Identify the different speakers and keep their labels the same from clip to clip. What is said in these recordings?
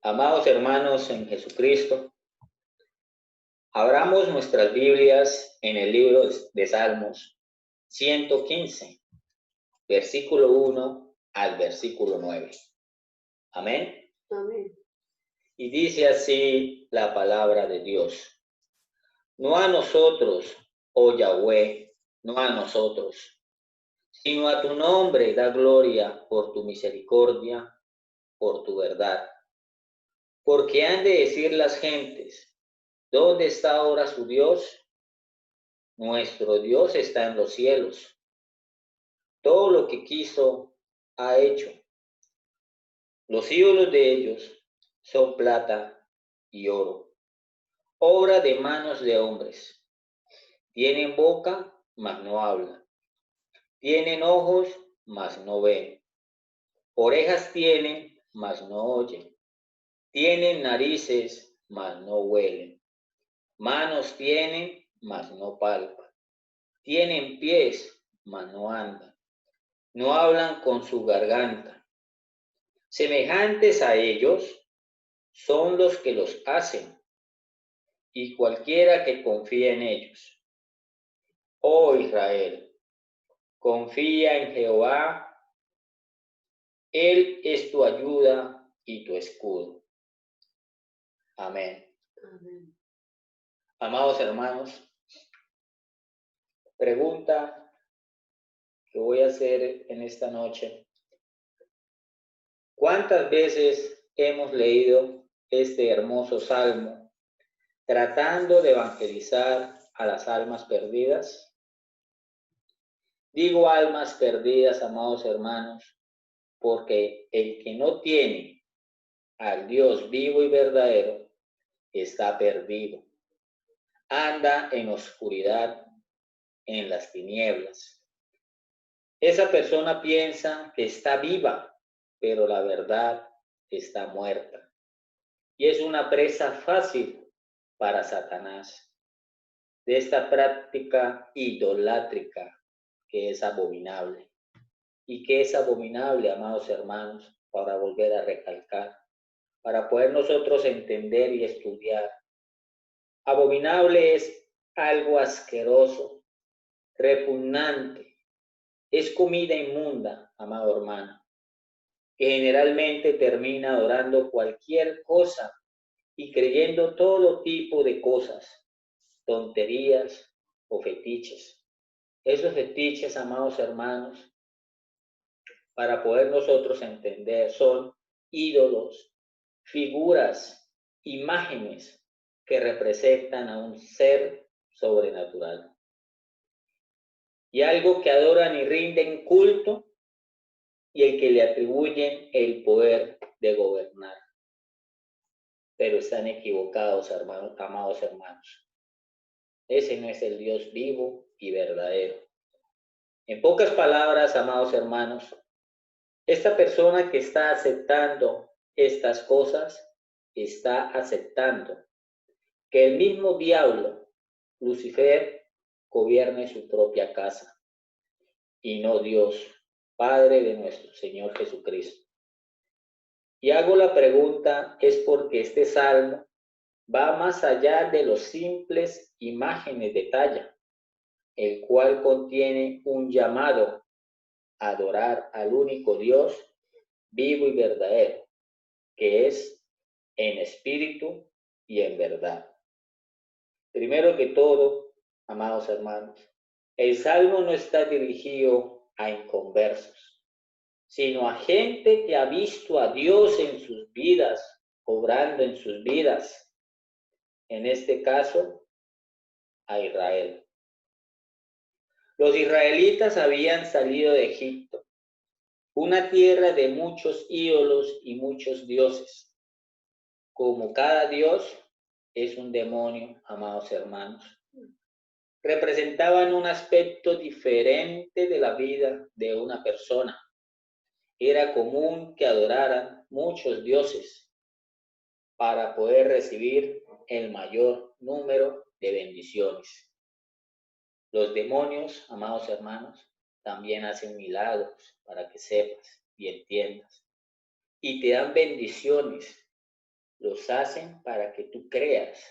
Speaker 1: Amados hermanos en Jesucristo, abramos nuestras Biblias en el libro de Salmos 115, versículo 1 al versículo 9. Amén.
Speaker 2: Amén.
Speaker 1: Y dice así la palabra de Dios. No a nosotros, oh Yahweh, no a nosotros, sino a tu nombre da gloria por tu misericordia, por tu verdad. Porque han de decir las gentes, ¿dónde está ahora su Dios? Nuestro Dios está en los cielos. Todo lo que quiso ha hecho. Los ídolos de ellos son plata y oro, obra de manos de hombres. Tienen boca, mas no hablan. Tienen ojos, mas no ven. Orejas tienen, mas no oyen. Tienen narices, mas no huelen. Manos tienen, mas no palpan. Tienen pies, mas no andan. No hablan con su garganta. Semejantes a ellos son los que los hacen, y cualquiera que confía en ellos. Oh Israel, confía en Jehová, Él es tu ayuda y tu escudo. Amén.
Speaker 2: Amén.
Speaker 1: Amados hermanos, pregunta que voy a hacer en esta noche. ¿Cuántas veces hemos leído este hermoso salmo tratando de evangelizar a las almas perdidas? Digo almas perdidas, amados hermanos, porque el que no tiene al Dios vivo y verdadero está perdido. Anda en oscuridad, en las tinieblas. Esa persona piensa que está viva, pero la verdad está muerta. Y es una presa fácil para Satanás, de esta práctica idolátrica que es abominable. Y que es abominable, amados hermanos, para volver a recalcar, para poder nosotros entender y estudiar. Abominable es algo asqueroso, repugnante, es comida inmunda, amado hermano, que generalmente termina adorando cualquier cosa y creyendo todo tipo de cosas, tonterías o fetiches. Esos fetiches, amados hermanos, para poder nosotros entender, son ídolos, figuras, imágenes que representan a un ser sobrenatural. Y algo que adoran y rinden culto y el que le atribuyen el poder de gobernar. Pero están equivocados, hermanos, amados hermanos. Ese no es el Dios vivo y verdadero. En pocas palabras, amados hermanos, esta persona que está aceptando estas cosas, está aceptando que el mismo diablo, Lucifer, gobierne su propia casa y no Dios, Padre de nuestro Señor Jesucristo. Y hago la pregunta, es porque este salmo va más allá de los simples imágenes de talla, el cual contiene un llamado a adorar al único Dios vivo y verdadero, que es en espíritu y en verdad. Primero que todo, amados hermanos, el salmo no está dirigido a inconversos, sino a gente que ha visto a Dios en sus vidas, obrando en sus vidas. En este caso, a Israel. Los israelitas habían salido de Egipto, una tierra de muchos ídolos y muchos dioses. Como cada dios es un demonio, amados hermanos. Representaban un aspecto diferente de la vida de una persona. Era común que adoraran muchos dioses para poder recibir el mayor número de bendiciones. Los demonios, amados hermanos, también hacen milagros para que sepas y entiendas. Y te dan bendiciones los hacen para que tú creas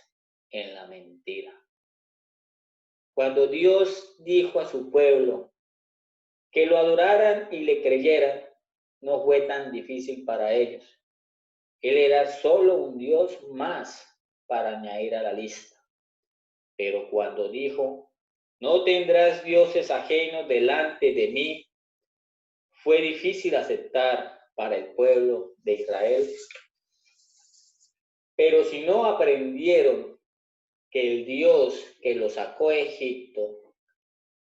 Speaker 1: en la mentira. Cuando Dios dijo a su pueblo que lo adoraran y le creyeran, no fue tan difícil para ellos. Él era solo un Dios más para añadir a la lista. Pero cuando dijo, no tendrás dioses ajenos delante de mí, fue difícil aceptar para el pueblo de Israel. Pero si no aprendieron que el Dios que los sacó de Egipto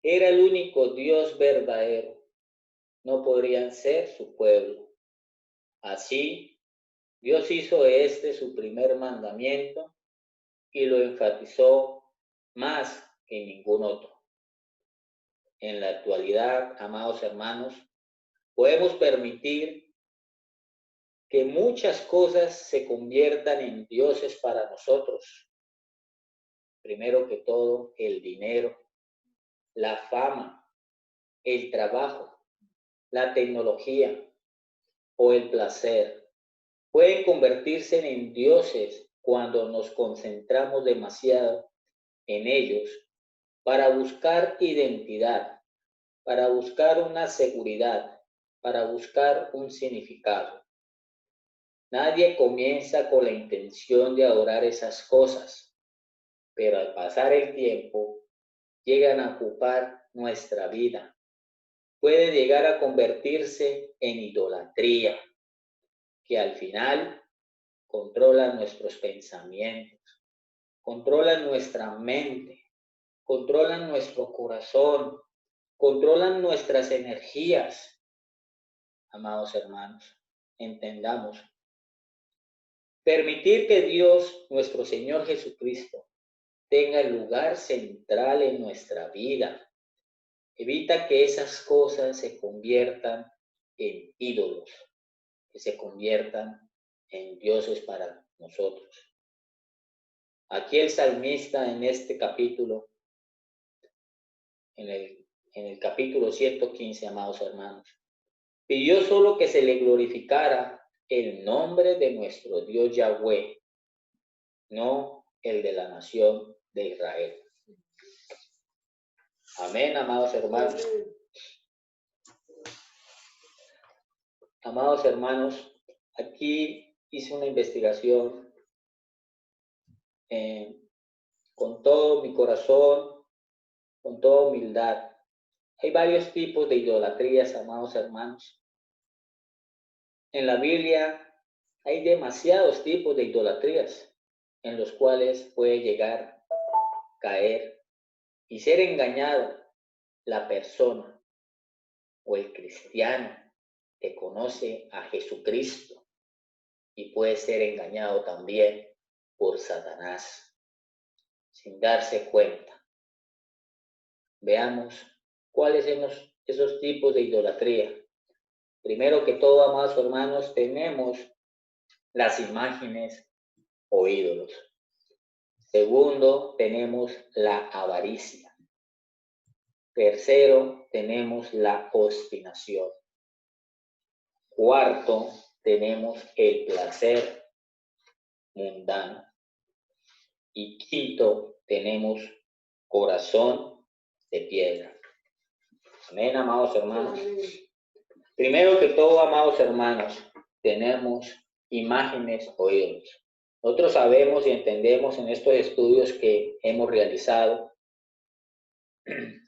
Speaker 1: era el único Dios verdadero, no podrían ser su pueblo. Así, Dios hizo de este su primer mandamiento y lo enfatizó más que ningún otro. En la actualidad, amados hermanos, podemos permitir que muchas cosas se conviertan en dioses para nosotros. Primero que todo, el dinero, la fama, el trabajo, la tecnología o el placer. Pueden convertirse en dioses cuando nos concentramos demasiado en ellos para buscar identidad, para buscar una seguridad, para buscar un significado. Nadie comienza con la intención de adorar esas cosas, pero al pasar el tiempo llegan a ocupar nuestra vida. Puede llegar a convertirse en idolatría, que al final controlan nuestros pensamientos, controlan nuestra mente, controlan nuestro corazón, controlan nuestras energías. Amados hermanos, entendamos. Permitir que Dios, nuestro Señor Jesucristo, tenga el lugar central en nuestra vida evita que esas cosas se conviertan en ídolos, que se conviertan en dioses para nosotros. Aquí el salmista en este capítulo, en el capítulo 115, amados hermanos, pidió solo que se le glorificara el nombre de nuestro Dios Yahweh, no el de la nación de Israel. Amén, amados hermanos. Amados hermanos, aquí hice una investigación con todo mi corazón, con toda humildad. Hay varios tipos de idolatrías, amados hermanos. En la Biblia hay demasiados tipos de idolatrías en los cuales puede llegar a caer y ser engañado la persona o el cristiano que conoce a Jesucristo y puede ser engañado también por Satanás sin darse cuenta. Veamos cuáles son esos tipos de idolatría. Primero que todo, amados hermanos, tenemos las imágenes o ídolos. Segundo, tenemos la avaricia. Tercero, tenemos la obstinación. Cuarto, tenemos el placer mundano. Y quinto, tenemos corazón de piedra. Amén, amados hermanos. Primero que todo, amados hermanos, tenemos imágenes o ídolos. Nosotros sabemos y entendemos en estos estudios que hemos realizado,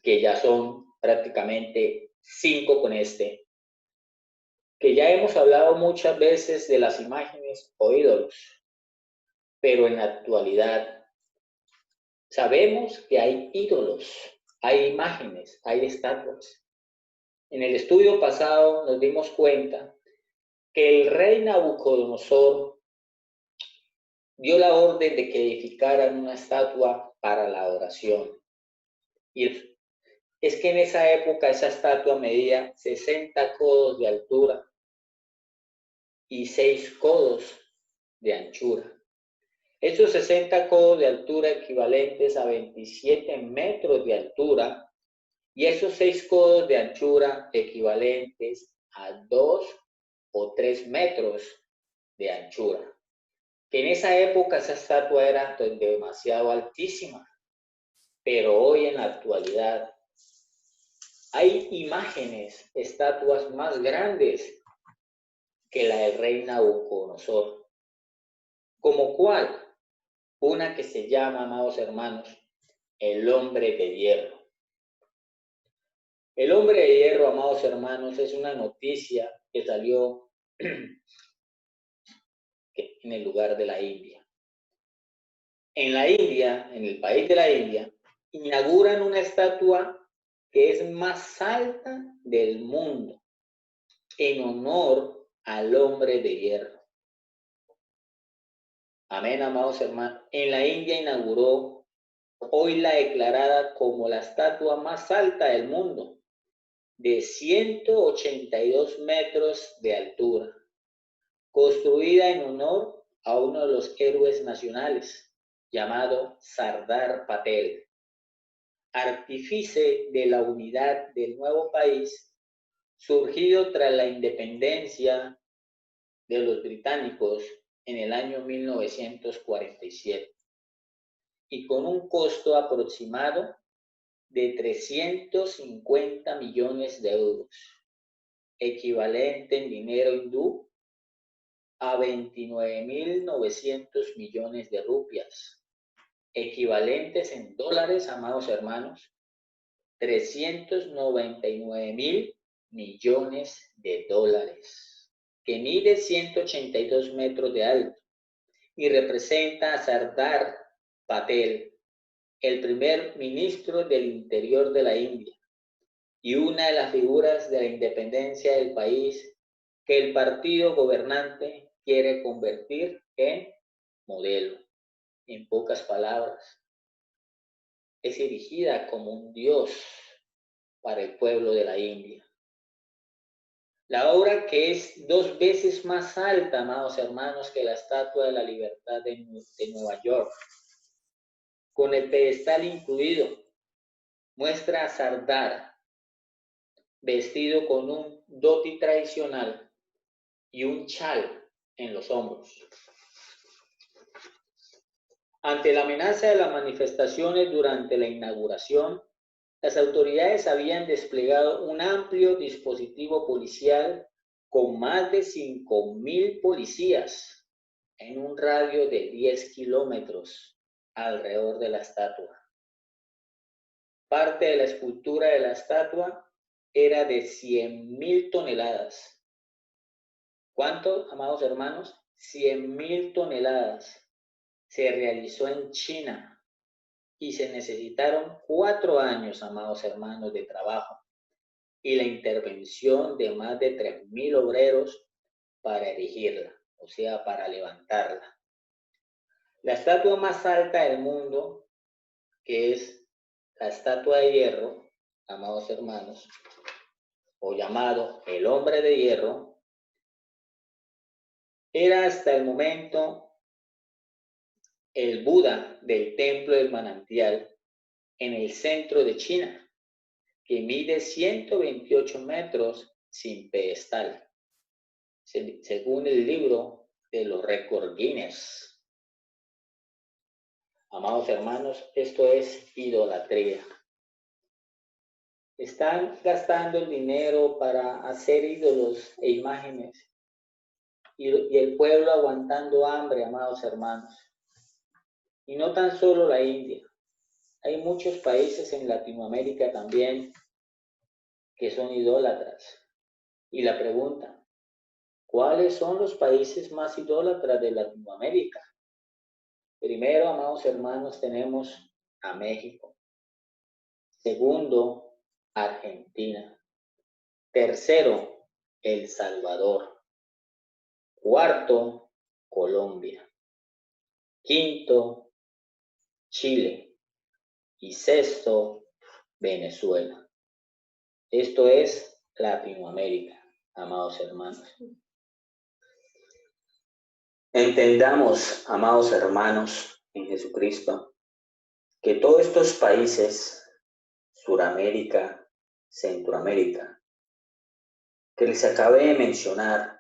Speaker 1: que ya son prácticamente 5 con que ya hemos hablado muchas veces de las imágenes o ídolos, pero en la actualidad sabemos que hay ídolos, hay imágenes, hay estatuas. En el estudio pasado nos dimos cuenta que el rey Nabucodonosor dio la orden de que edificaran una estatua para la adoración. Y es que en esa época esa estatua medía 60 codos de altura y 6 codos de anchura. Esos 60 codos de altura equivalentes a 27 metros de altura y esos 6 codos de anchura equivalentes a 2 o 3 metros de anchura. que en esa época esa estatua era demasiado altísima, pero hoy en la actualidad hay imágenes, estatuas más grandes que la del rey Nabucodonosor. ¿Como cuál? Una que se llama, amados hermanos, el hombre de hierro. El hombre de hierro, amados hermanos, es una noticia que salió en el lugar de la India. En la India, en el país de la India, inauguran una estatua que es más alta del mundo en honor al hombre de hierro. Amén, amados hermanos. En la India inauguró hoy la declarada como la estatua más alta del mundo, de 182 metros de altura, construida en honor a uno de los héroes nacionales, llamado Sardar Patel, artífice de la unidad del nuevo país, surgido tras la independencia de los británicos en el año 1947, y con un costo aproximado de 350 millones de euros, equivalente en dinero hindú a 29.900 millones de rupias, equivalentes en dólares, amados hermanos, 399.000 millones de dólares, que mide 182 metros de alto y representa a Sardar Patel, el primer ministro del interior de la India y una de las figuras de la independencia del país que el partido gobernante quiere convertir en modelo. En pocas palabras, es erigida como un dios para el pueblo de la India. La obra, que es 2 veces más alta, amados hermanos, que la Estatua de la Libertad de Nueva York, con el pedestal incluido, muestra a Sardar vestido con un dhoti tradicional y un chal en los hombros. Ante la amenaza de las manifestaciones durante la inauguración, las autoridades habían desplegado un amplio dispositivo policial con más de 5.000 policías en un radio de 10 kilómetros alrededor de la estatua. Parte de la escultura de la estatua era de 100.000 toneladas. ¿Cuánto, amados hermanos? 100.000 toneladas. Se realizó en China y se necesitaron 4 años, amados hermanos, de trabajo y la intervención de más de 3.000 obreros para erigirla, o sea, para levantarla. La estatua más alta del mundo, que es la estatua de hierro, amados hermanos, o llamado el hombre de hierro, era hasta el momento el Buda del templo del manantial en el centro de China, que mide 128 metros sin pedestal, según el libro de los récords Guinness. Amados hermanos, esto es idolatría. Están gastando el dinero para hacer ídolos e imágenes y el pueblo aguantando hambre, amados hermanos. Y no tan solo la India. Hay muchos países en Latinoamérica también que son idólatras. Y la pregunta, ¿cuáles son los países más idólatras de Latinoamérica? Primero, amados hermanos, tenemos a México. Segundo, Argentina. Tercero, El Salvador. Cuarto, Colombia. Quinto, Chile. Y sexto, Venezuela. Esto es Latinoamérica, amados hermanos. Entendamos, amados hermanos en Jesucristo, que todos estos países, Suramérica, Centroamérica, que les acabé de mencionar,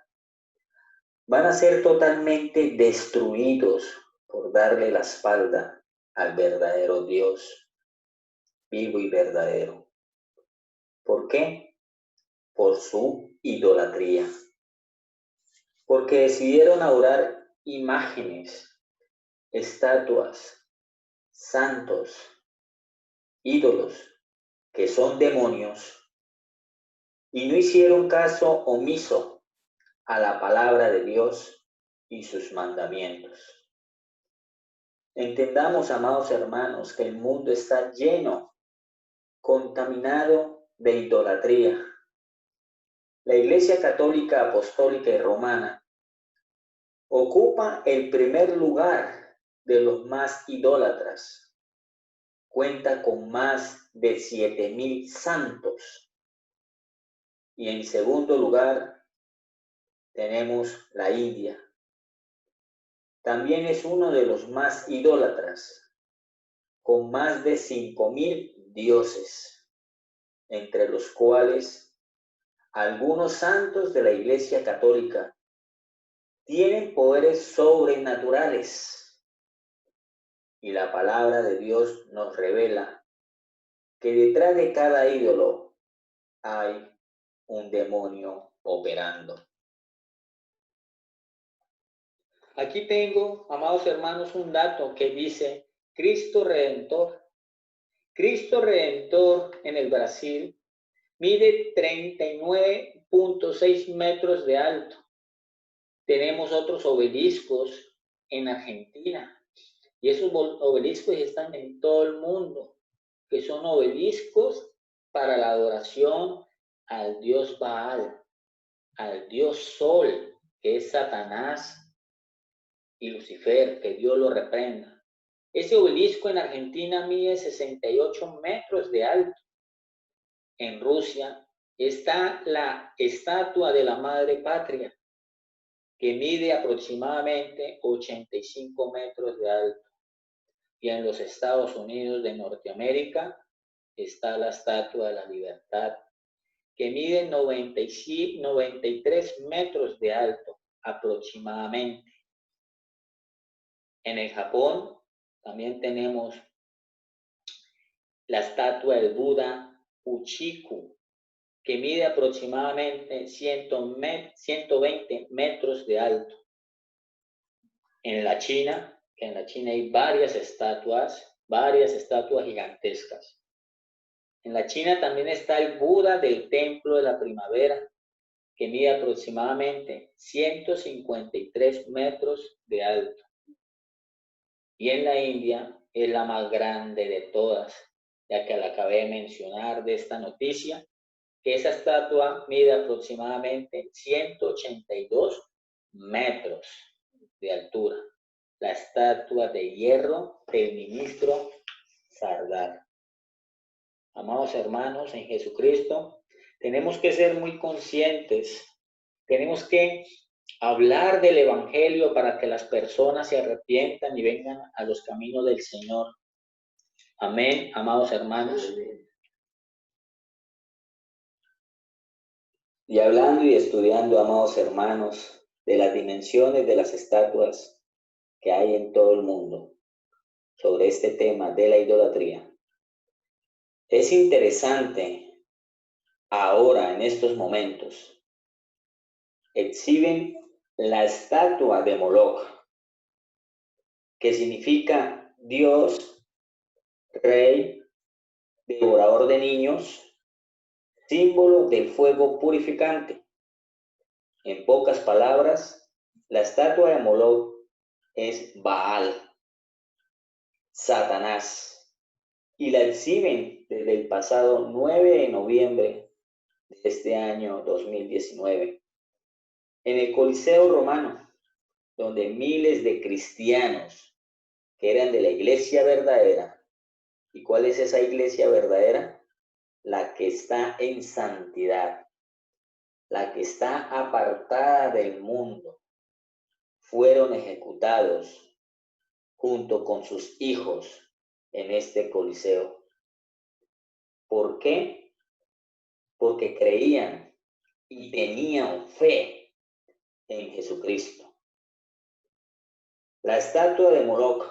Speaker 1: van a ser totalmente destruidos por darle la espalda al verdadero Dios, vivo y verdadero. ¿Por qué? Por su idolatría. Porque decidieron adorar imágenes, estatuas, santos, ídolos, que son demonios, y no hicieron caso omiso a la palabra de Dios y sus mandamientos. Entendamos, amados hermanos, que el mundo está lleno, contaminado de idolatría. La Iglesia Católica, Apostólica y Romana ocupa el primer lugar de los más idólatras. Cuenta con más de 7,000 santos. Y en segundo lugar tenemos la India. También es uno de los más idólatras, con más de 5,000 dioses, entre los cuales algunos santos de la Iglesia Católica tienen poderes sobrenaturales. Y la palabra de Dios nos revela que detrás de cada ídolo hay un demonio operando. Aquí tengo, amados hermanos, un dato que dice Cristo Redentor. Cristo Redentor en el Brasil mide 39,6 metros de alto. Tenemos otros obeliscos en Argentina y esos obeliscos están en todo el mundo, que son obeliscos para la adoración al dios Baal, al dios Sol, que es Satanás, y Lucifer, que Dios lo reprenda. Ese obelisco en Argentina mide 68 metros de alto. En Rusia está la estatua de la Madre Patria, que mide aproximadamente 85 metros de alto. Y en los Estados Unidos de Norteamérica está la Estatua de la Libertad, que mide 93 metros de alto aproximadamente. En el Japón también tenemos la estatua del Buda Uchiku, que mide aproximadamente 120 metros de alto. En la China, que en la China hay varias estatuas gigantescas. En la China también está el Buda del Templo de la Primavera, que mide aproximadamente 153 metros de alto. Y en la India es la más grande de todas, ya que la acabé de mencionar de esta noticia, que esa estatua mide aproximadamente 182 metros de altura. La estatua de hierro del ministro Sardar. Amados hermanos en Jesucristo, tenemos que ser muy conscientes, tenemos que hablar del Evangelio para que las personas se arrepientan y vengan a los caminos del Señor. Amén, amados hermanos. Y hablando y estudiando, amados hermanos, de las dimensiones de las estatuas que hay en todo el mundo sobre este tema de la idolatría, es interesante ahora, en estos momentos, exhiben la estatua de Moloch, que significa Dios, Rey, devorador de niños, símbolo del fuego purificante. En pocas palabras, la estatua de Moloch es Baal, Satanás, y la exhiben desde el pasado 9 de noviembre de este año 2019 en el Coliseo Romano, donde miles de cristianos que eran de la iglesia verdadera. ¿Y cuál es esa iglesia verdadera? La que está en santidad, la que está apartada del mundo, fueron ejecutados junto con sus hijos en este Coliseo. ¿Por qué? Porque creían y tenían fe en Jesucristo. La estatua de Moloch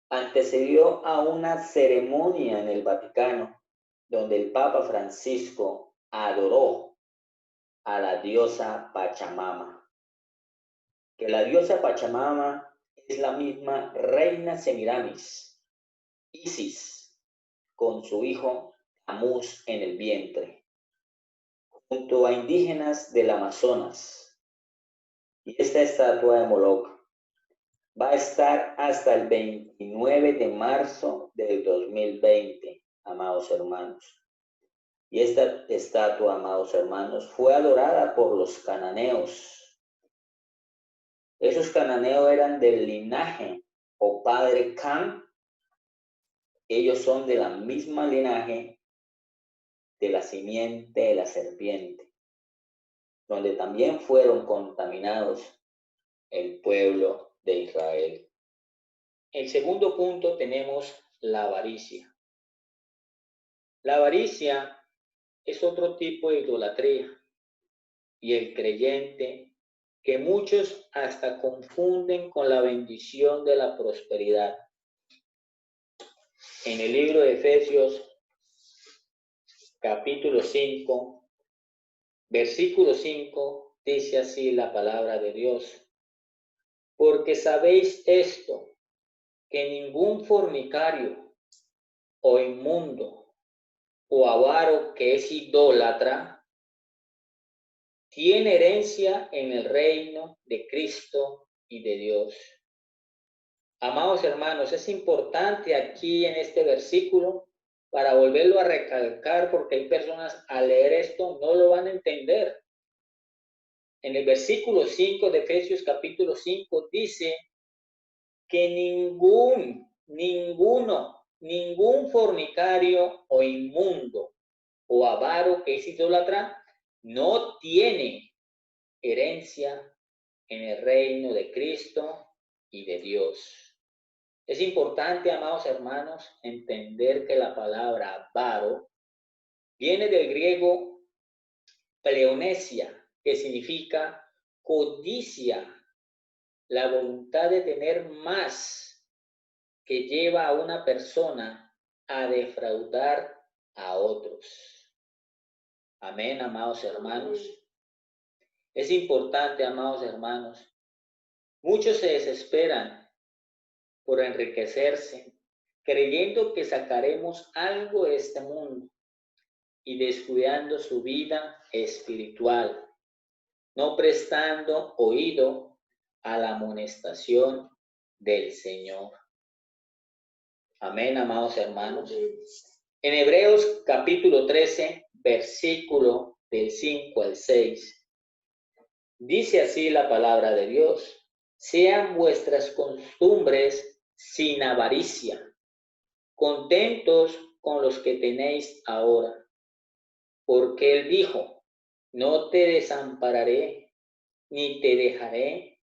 Speaker 1: antecedió a una ceremonia en el Vaticano donde el Papa Francisco adoró a la diosa Pachamama. Que la diosa Pachamama es la misma reina Semiramis, Isis, con su hijo Tamuz en el vientre, junto a indígenas del Amazonas. Y esta estatua de Moloch va a estar hasta el 29 de marzo del 2020, amados hermanos. Y esta estatua, amados hermanos, fue adorada por los cananeos. Esos cananeos eran del linaje o padre Can. Ellos son de la misma linaje de la simiente de la serpiente, donde también fueron contaminados el pueblo de Israel. El segundo punto tenemos la avaricia. La avaricia es otro tipo de idolatría y el creyente que muchos hasta confunden con la bendición de la prosperidad. En el libro de Efesios, capítulo 5, versículo 5, dice así la palabra de Dios: porque sabéis esto, que ningún fornicario o inmundo o avaro que es idólatra tiene herencia en el reino de Cristo y de Dios. Amados hermanos, es importante aquí en este versículo para volverlo a recalcar, porque hay personas al leer esto no lo van a entender. En el versículo 5 de Efesios capítulo 5 dice que ningún fornicario o inmundo o avaro que es idólatra no tiene herencia en el reino de Cristo y de Dios. Es importante, amados hermanos, entender que la palabra avaro viene del griego pleonesia, que significa codicia, la voluntad de tener más, que lleva a una persona a defraudar a otros. Amén, amados hermanos. Es importante, amados hermanos. Muchos se desesperan por enriquecerse, creyendo que sacaremos algo de este mundo y descuidando su vida espiritual, no prestando oído a la amonestación del Señor. Amén, amados hermanos. En Hebreos capítulo 13, versículo del 5 al 6, dice así la palabra de Dios: sean vuestras costumbres sin avaricia, contentos con los que tenéis ahora, porque Él dijo: no te desampararé ni te dejaré,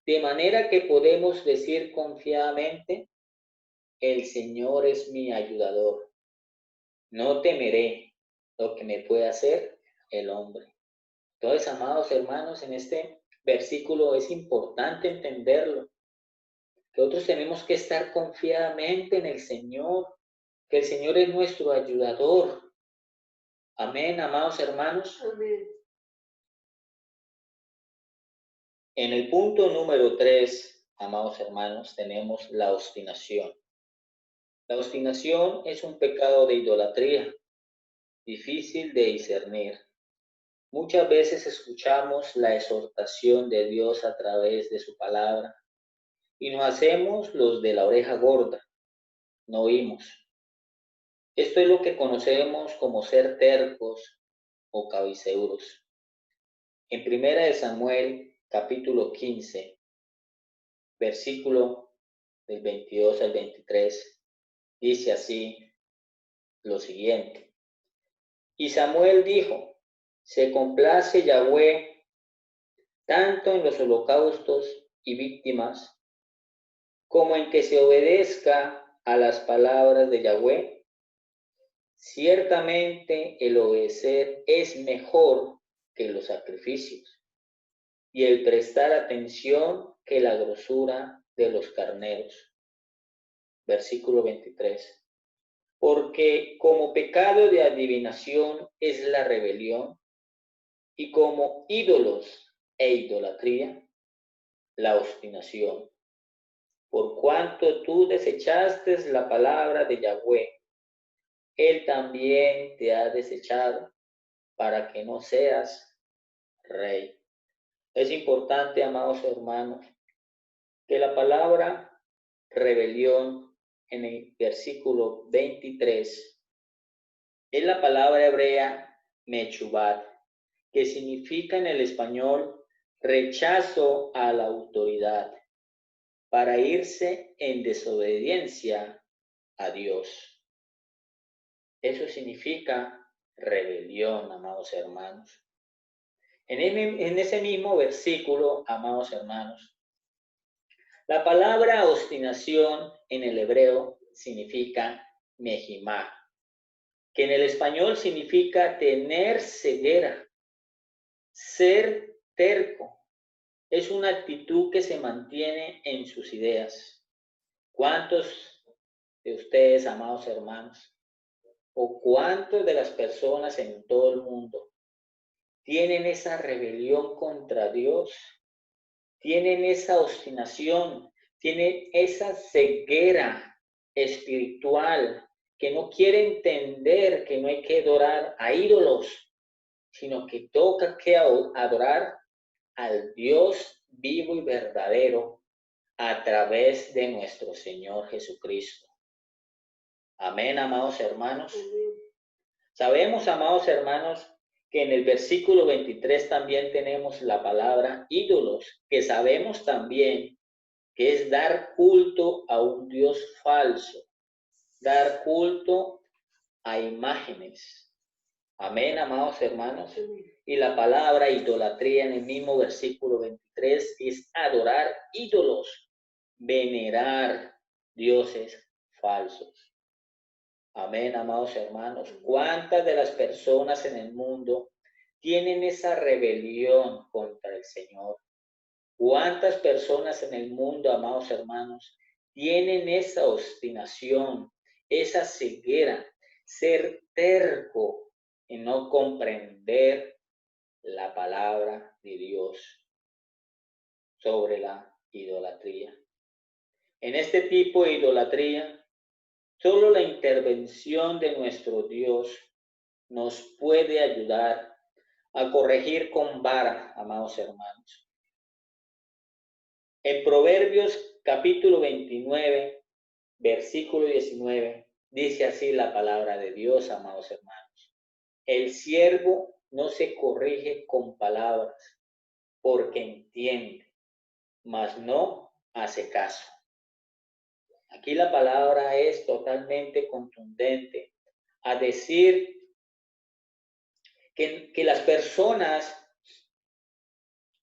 Speaker 1: de manera que podemos decir confiadamente: el Señor es mi ayudador, no temeré lo que me pueda hacer el hombre. Entonces, amados hermanos, en este versículo es importante entenderlo, que nosotros tenemos que estar confiadamente en el Señor, que el Señor es nuestro ayudador. Amén, amados hermanos.
Speaker 2: Amén.
Speaker 1: En el punto número 3, amados hermanos, tenemos la obstinación. La obstinación es un pecado de idolatría, difícil de discernir. Muchas veces escuchamos la exhortación de Dios a través de su palabra y nos hacemos los de la oreja gorda, no oímos. Esto es lo que conocemos como ser tercos o cabizeuros. En Primera de Samuel, capítulo 15, versículo del 22 al 23, dice así lo siguiente: y Samuel dijo: se complace Yahweh tanto en los holocaustos y víctimas, como en que se obedezca a las palabras de Yahweh. Ciertamente el obedecer es mejor que los sacrificios, y el prestar atención que la grosura de los carneros. Versículo 23. Porque como pecado de adivinación es la rebelión, y como ídolos e idolatría, la obstinación. Por cuanto tú desechaste la palabra de Yahweh, Él también te ha desechado para que no seas rey. Es importante, amados hermanos, que la palabra rebelión en el versículo 23 es la palabra hebrea mechubat, que significa en el español rechazo a la autoridad, para irse en desobediencia a Dios. Eso significa rebelión, amados hermanos. En ese mismo versículo, amados hermanos, la palabra obstinación en el hebreo significa mejimá, que en el español significa tener ceguera, ser terco. Es una actitud que se mantiene en sus ideas. ¿Cuántos de ustedes, amados hermanos, o cuántos de las personas en todo el mundo tienen esa rebelión contra Dios? Tienen esa obstinación, tienen esa ceguera espiritual, que no quiere entender que no hay que adorar a ídolos, sino que toca que adorar al Dios vivo y verdadero a través de nuestro Señor Jesucristo. Amén, amados hermanos. Sabemos, amados hermanos, que en el versículo 23 también tenemos la palabra ídolos, que sabemos también que es dar culto a un Dios falso, dar culto a imágenes. Amén, amados hermanos. Y la palabra idolatría en el mismo versículo 23 es adorar ídolos, venerar dioses falsos. Amén, amados hermanos. ¿Cuántas de las personas en el mundo tienen esa rebelión contra el Señor? ¿Cuántas personas en el mundo, amados hermanos, tienen esa obstinación, esa ceguera, ser terco en no comprender la palabra de Dios sobre la idolatría? En este tipo de idolatría, solo la intervención de nuestro Dios nos puede ayudar a corregir con vara, amados hermanos. En Proverbios capítulo 29, versículo 19, dice así la palabra de Dios, amados hermanos. El siervo no se corrige con palabras, porque entiende, mas no hace caso. Aquí la palabra es totalmente contundente a decir que las personas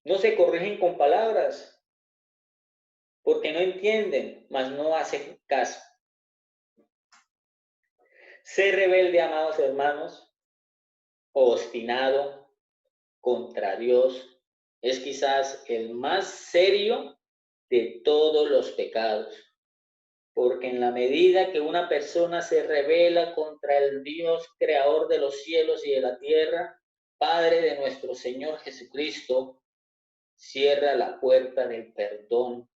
Speaker 1: no se corrigen con palabras, porque no entienden, mas no hacen caso. Ser rebelde, amados hermanos, obstinado contra Dios, es quizás el más serio de todos los pecados. Porque en la medida que una persona se rebela contra el Dios creador de los cielos y de la tierra, Padre de nuestro Señor Jesucristo, cierra la puerta del perdón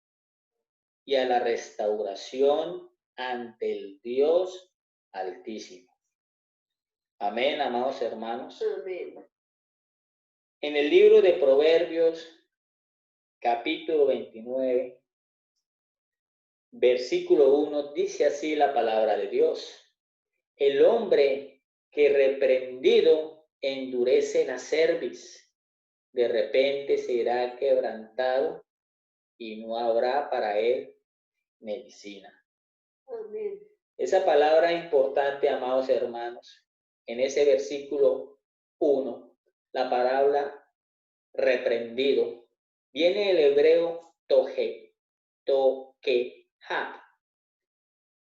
Speaker 1: y a la restauración ante el Dios Altísimo. Amén, amados hermanos.
Speaker 2: Amén.
Speaker 1: En el libro de Proverbios, capítulo 29, versículo 1, dice así la palabra de Dios. El hombre que reprendido endurece la cerviz, de repente será quebrantado y no habrá para él medicina.
Speaker 2: Amén.
Speaker 1: Esa palabra importante, amados hermanos, en ese versículo 1, la palabra reprendido, viene el hebreo toquehat,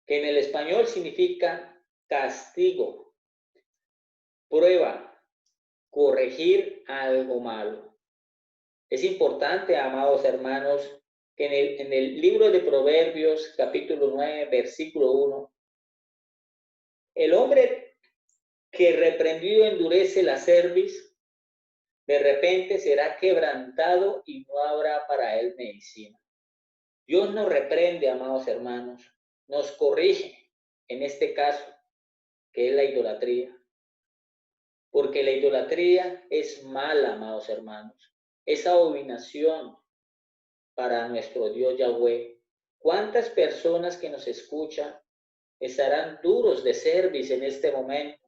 Speaker 1: que en el español significa castigo, prueba, corregir algo malo. Es importante, amados hermanos, que en el libro de Proverbios, capítulo 9, versículo 1, el hombre que reprendido endurece la cerviz, de repente será quebrantado y no habrá para él medicina. Dios nos reprende, amados hermanos, nos corrige en este caso, que es la idolatría. Porque la idolatría es mala, amados hermanos. Es abominación para nuestro Dios Yahweh. ¿Cuántas personas que nos escuchan estarán duros de cerviz en este momento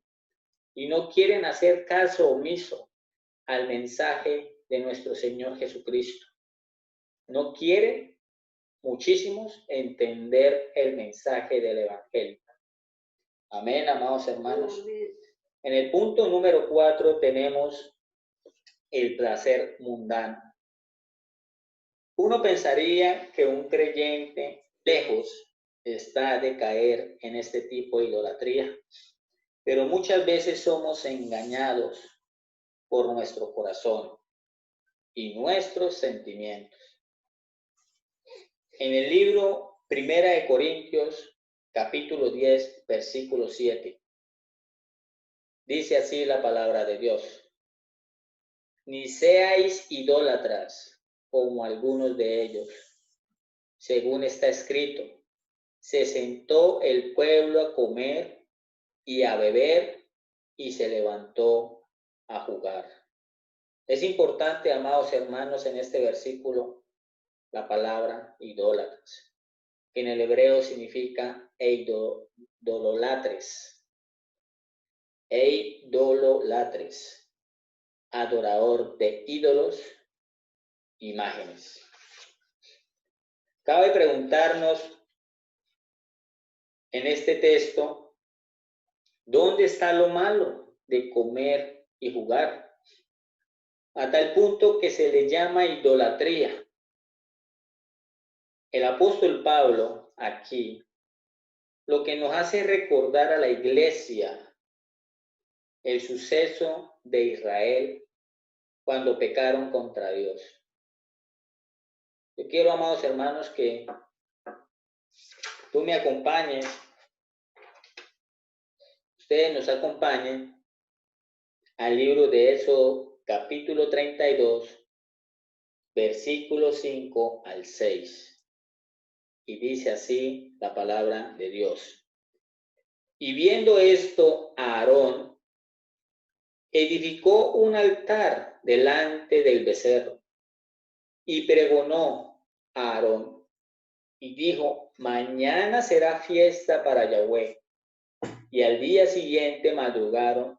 Speaker 1: y no quieren hacer caso omiso al mensaje de nuestro Señor Jesucristo? No quieren muchísimos entender el mensaje del Evangelio. Amén, amados hermanos. En el punto número 4 tenemos el placer mundano. Uno pensaría que un creyente lejos está de caer en este tipo de idolatría, pero muchas veces somos engañados por nuestro corazón y nuestros sentimientos. En el libro Primera de Corintios, capítulo 10, versículo 7, dice así la palabra de Dios: ni seáis idólatras como algunos de ellos, según está escrito, se sentó el pueblo a comer y a beber y se levantó a jugar. Es importante, amados hermanos, en este versículo la palabra idólatras, que en el hebreo significa eidolatres, adorador de ídolos, imágenes. Cabe preguntarnos en este texto, ¿dónde está lo malo de comer y jugar? A tal punto que se le llama idolatría. El apóstol Pablo aquí lo que nos hace recordar a la iglesia el suceso de Israel cuando pecaron contra Dios. Yo quiero, amados hermanos, que tú me acompañes, ustedes nos acompañen al libro de Éxodo, capítulo 32, versículos 5 al 6. Y dice así la palabra de Dios. Y viendo esto, Aarón edificó un altar delante del becerro y pregonó a Aarón y dijo: mañana será fiesta para Yahweh. Y al día siguiente madrugaron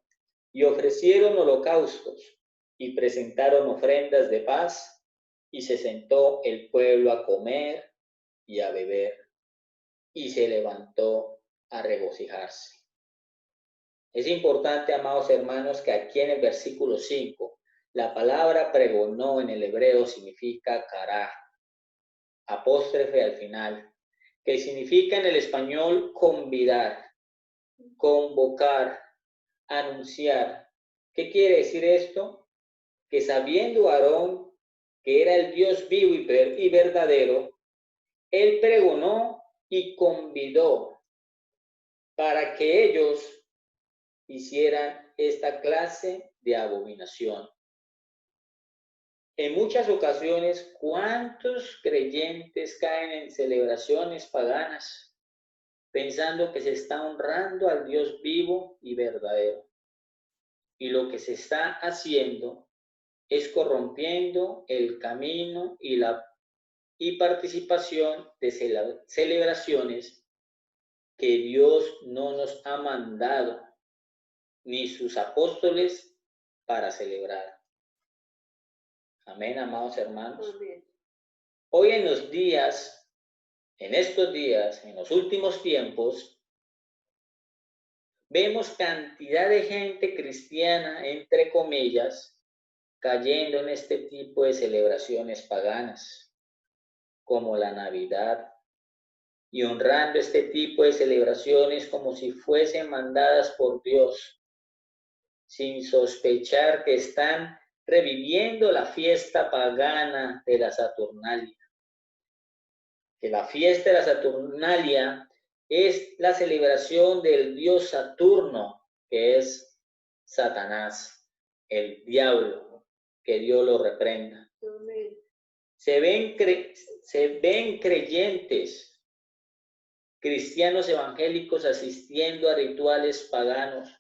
Speaker 1: y ofrecieron holocaustos y presentaron ofrendas de paz, y se sentó el pueblo a comer y a beber, y se levantó a regocijarse. Es importante, amados hermanos, que aquí en el versículo 5, la palabra pregonó en el hebreo significa cará, apóstrofe al final, que significa en el español convidar, convocar, anunciar. ¿Qué quiere decir esto? Que sabiendo Aarón que era el Dios vivo y verdadero, él pregonó y convidó para que ellos hicieran esta clase de abominación. En muchas ocasiones, ¿cuántos creyentes caen en celebraciones paganas pensando que se está honrando al Dios vivo y verdadero? Y lo que se está haciendo es corrompiendo el camino y participación de celebraciones que Dios no nos ha mandado, ni sus apóstoles, para celebrar. Amén, amados hermanos. Amén. Hoy en estos días, en los últimos tiempos, vemos cantidad de gente cristiana, entre comillas, cayendo en este tipo de celebraciones paganas, como la Navidad, y honrando este tipo de celebraciones como si fuesen mandadas por Dios, sin sospechar que están reviviendo la fiesta pagana de la Saturnalia. Que la fiesta de la Saturnalia es la celebración del dios Saturno, que es Satanás, el diablo, que Dios lo reprenda.
Speaker 2: Amén.
Speaker 1: Se ven creyentes, cristianos evangélicos asistiendo a rituales paganos,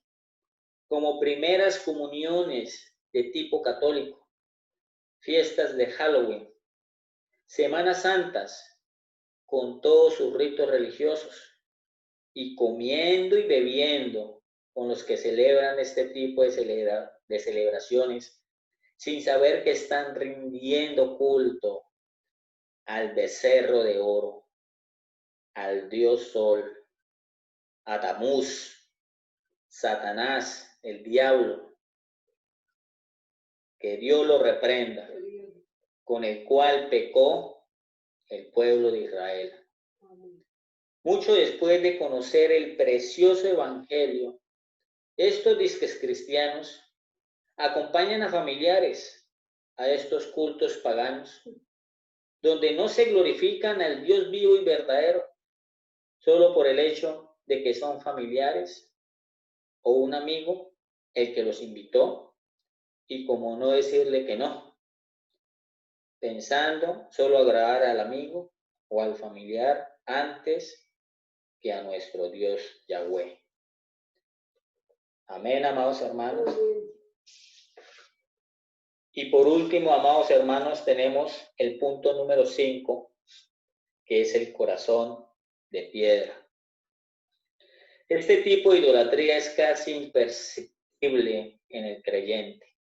Speaker 1: como primeras comuniones de tipo católico, fiestas de Halloween, Semanas Santas, con todos sus ritos religiosos, y comiendo y bebiendo con los que celebran este tipo de celebraciones, sin saber que están rindiendo culto al becerro de oro, al dios Sol, a Tamuz, Satanás, el diablo, que Dios lo reprenda, con el cual pecó el pueblo de Israel. Mucho después de conocer el precioso evangelio, estos disques cristianos acompañan a familiares a estos cultos paganos, donde no se glorifican al Dios vivo y verdadero, solo por el hecho de que son familiares o un amigo el que los invitó, y como no decirle que no, pensando solo agradar al amigo o al familiar antes que a nuestro Dios Yahweh. Amén, amados hermanos. Y por último, amados hermanos, tenemos el punto número 5, que es el corazón de piedra. Este tipo de idolatría es casi imperceptible en el creyente,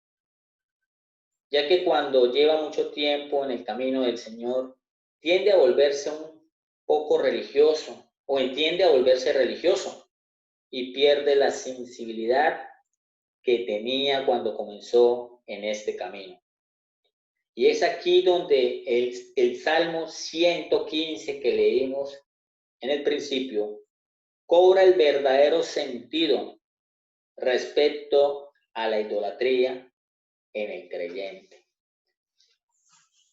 Speaker 1: ya que cuando lleva mucho tiempo en el camino del Señor, tiende a volverse un poco religioso o tiende a volverse religioso y pierde la sensibilidad que tenía cuando comenzó en este camino. Y es aquí donde el Salmo 115 que leímos en el principio cobra el verdadero sentido respecto a la idolatría en el creyente.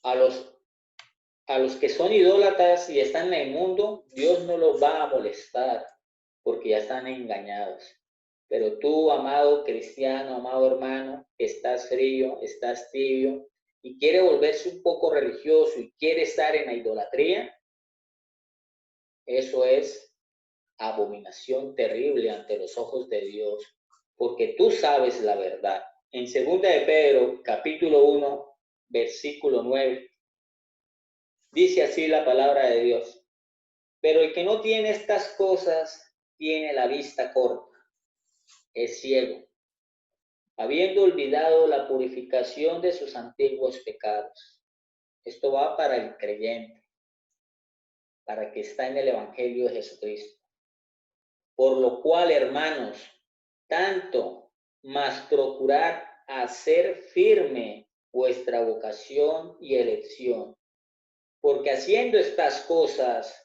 Speaker 1: A los que son idólatras y están en el mundo, Dios no los va a molestar porque ya están engañados. Pero tú, amado cristiano, amado hermano, estás frío, estás tibio y quiere volverse un poco religioso y quiere estar en la idolatría, eso es abominación terrible ante los ojos de Dios, porque tú sabes la verdad. En 2 de Pedro, capítulo 1, versículo 9, dice así la palabra de Dios: pero el que no tiene estas cosas tiene la vista corta, es ciego, habiendo olvidado la purificación de sus antiguos pecados. Esto va para el creyente, para que está en el Evangelio de Jesucristo. Por lo cual, hermanos, tanto más procurad hacer firme vuestra vocación y elección, porque haciendo estas cosas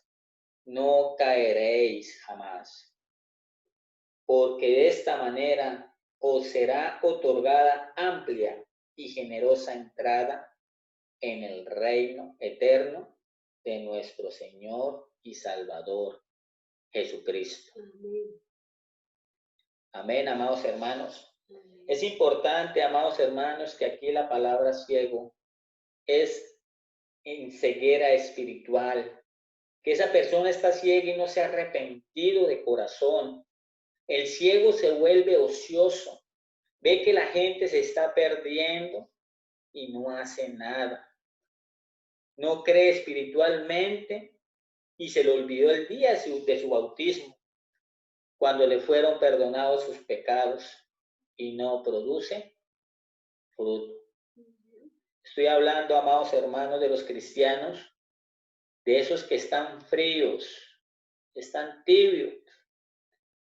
Speaker 1: no caeréis jamás, porque de esta manera os será otorgada amplia y generosa entrada en el reino eterno de nuestro Señor y Salvador Jesucristo. Amén, amados hermanos. Es importante, amados hermanos, que aquí la palabra ciego es en ceguera espiritual, que esa persona está ciega y no se ha arrepentido de corazón. El ciego se vuelve ocioso, ve que la gente se está perdiendo y no hace nada. No cree espiritualmente y se le olvidó el día de su bautismo, cuando le fueron perdonados sus pecados, y no produce fruto. Estoy hablando, amados hermanos, de los cristianos, de esos que están fríos, están tibios.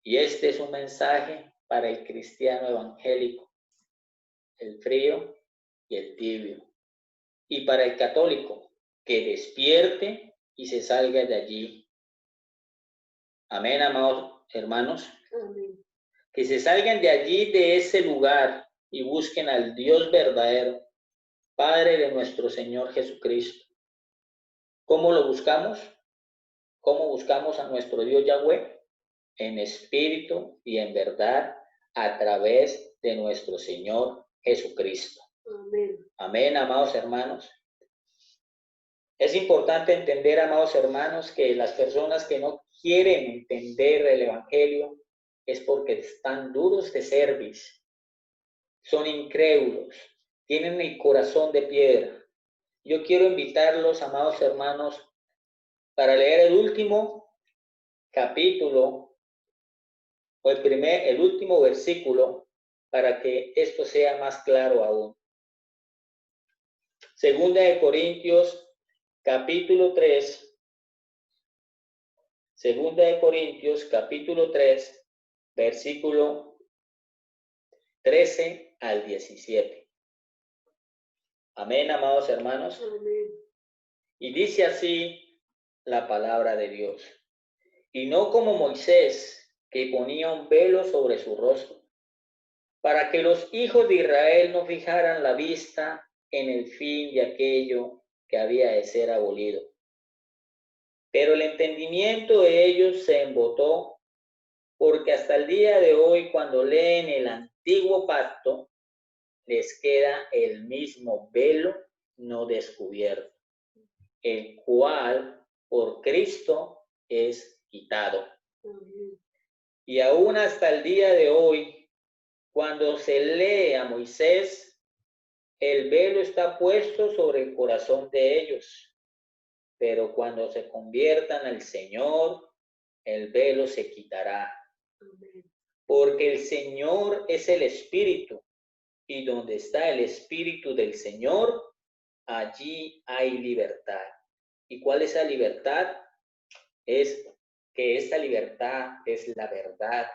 Speaker 1: Y este es un mensaje para el cristiano evangélico, el frío y el tibio. Y para el católico, que despierte y se salga de allí. Amén, amados hermanos.
Speaker 2: Amén.
Speaker 1: Que se salgan de allí, de ese lugar, y busquen al Dios verdadero, Padre de nuestro Señor Jesucristo. ¿Cómo lo buscamos? ¿Cómo buscamos a nuestro Dios Yahweh? En espíritu y en verdad, a través de nuestro Señor Jesucristo.
Speaker 2: Amén.
Speaker 1: Amén, amados hermanos. Es importante entender, amados hermanos, que las personas que no quieren entender el Evangelio es porque están duros de cerviz, son incrédulos, tienen el corazón de piedra. Yo quiero invitarlos, amados hermanos, para leer el último capítulo o el último versículo para que esto sea más claro aún. Segunda de Corintios, capítulo 3. Segunda de Corintios, capítulo 3, versículo 13 al 17. Amén, amados hermanos.
Speaker 2: Amén.
Speaker 1: Y dice así la palabra de Dios. Y no como Moisés, que ponía un velo sobre su rostro, para que los hijos de Israel no fijaran la vista en el fin de aquello que había de ser abolido. Pero el entendimiento de ellos se embotó, porque hasta el día de hoy, cuando leen el antiguo pacto, les queda el mismo velo no descubierto, el cual por Cristo es quitado.
Speaker 2: Amén.
Speaker 1: Y aún hasta el día de hoy, cuando se lee a Moisés, el velo está puesto sobre el corazón de ellos. Pero cuando se conviertan al Señor, el velo se quitará.
Speaker 2: Amén.
Speaker 1: Porque el Señor es el Espíritu, y donde está el Espíritu del Señor, allí hay libertad. ¿Y cuál es la libertad? Es que esta libertad es la verdad.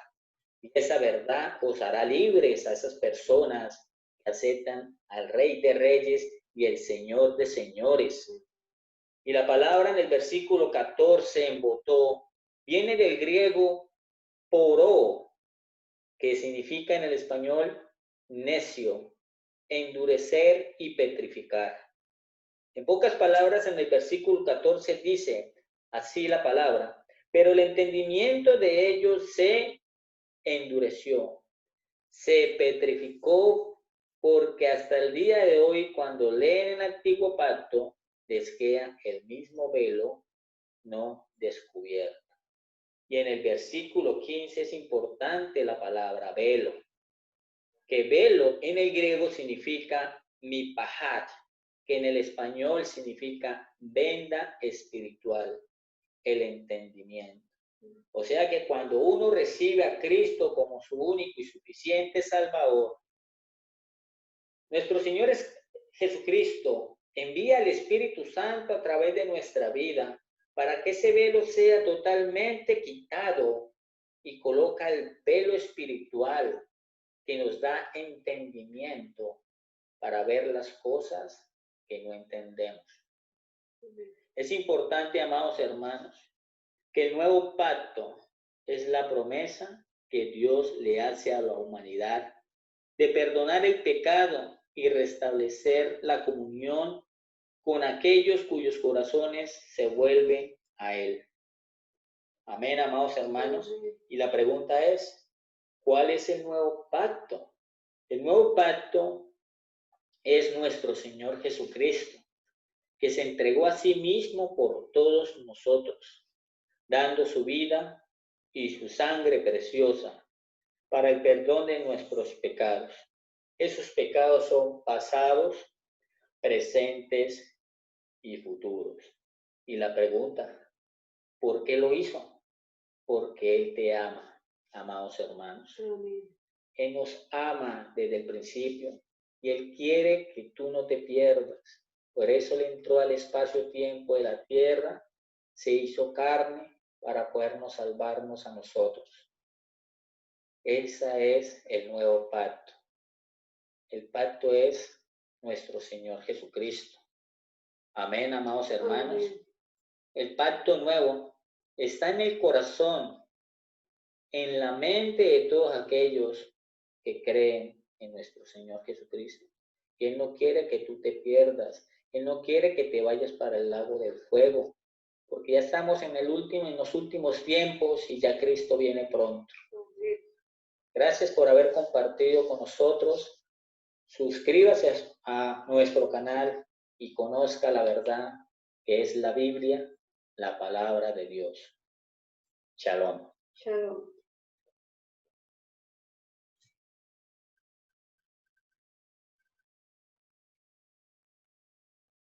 Speaker 1: Y esa verdad os hará libres a esas personas que aceptan al Rey de Reyes y el Señor de Señores. Y la palabra en el versículo 14, embotó, viene del griego poró, que significa en el español necio, endurecer y petrificar. En pocas palabras, en el versículo 14 dice así la palabra, pero el entendimiento de ellos se endureció, se petrificó, porque hasta el día de hoy, cuando leen el antiguo pacto, les queda el mismo velo no descubierto. Y en el versículo 15 es importante la palabra velo, que velo en el griego significa mipahat, que en el español significa venda espiritual, el entendimiento. O sea que cuando uno recibe a Cristo como su único y suficiente Salvador, nuestro Señor Jesucristo envía al Espíritu Santo a través de nuestra vida para que ese velo sea totalmente quitado y coloca el velo espiritual que nos da entendimiento para ver las cosas que no entendemos. Es importante, amados hermanos, que el nuevo pacto es la promesa que Dios le hace a la humanidad de perdonar el pecado y restablecer la comunión con aquellos cuyos corazones se vuelven a Él. Amén, amados hermanos. Y la pregunta es, ¿cuál es el nuevo pacto? El nuevo pacto es nuestro Señor Jesucristo, que se entregó a sí mismo por todos nosotros, dando su vida y su sangre preciosa para el perdón de nuestros pecados. Esos pecados son pasados, presentes y futuros. Y la pregunta, ¿por qué lo hizo? Porque Él te ama, amados hermanos.
Speaker 2: Amén.
Speaker 1: Él nos ama desde el principio y Él quiere que tú no te pierdas. Por eso Él entró al espacio-tiempo de la tierra, se hizo carne para podernos salvarnos a nosotros. Ese es el nuevo pacto. El pacto es nuestro Señor Jesucristo. Amén, amados hermanos.
Speaker 2: Amén.
Speaker 1: El pacto nuevo está en el corazón, en la mente de todos aquellos que creen en nuestro Señor Jesucristo. Él no quiere que tú te pierdas. Él no quiere que te vayas para el lago del fuego, porque ya estamos en los últimos tiempos y ya Cristo viene pronto.
Speaker 2: Amén.
Speaker 1: Gracias por haber compartido con nosotros. Suscríbase a nuestro canal y conozca la verdad que es la Biblia, la palabra de Dios. Shalom.
Speaker 2: Shalom.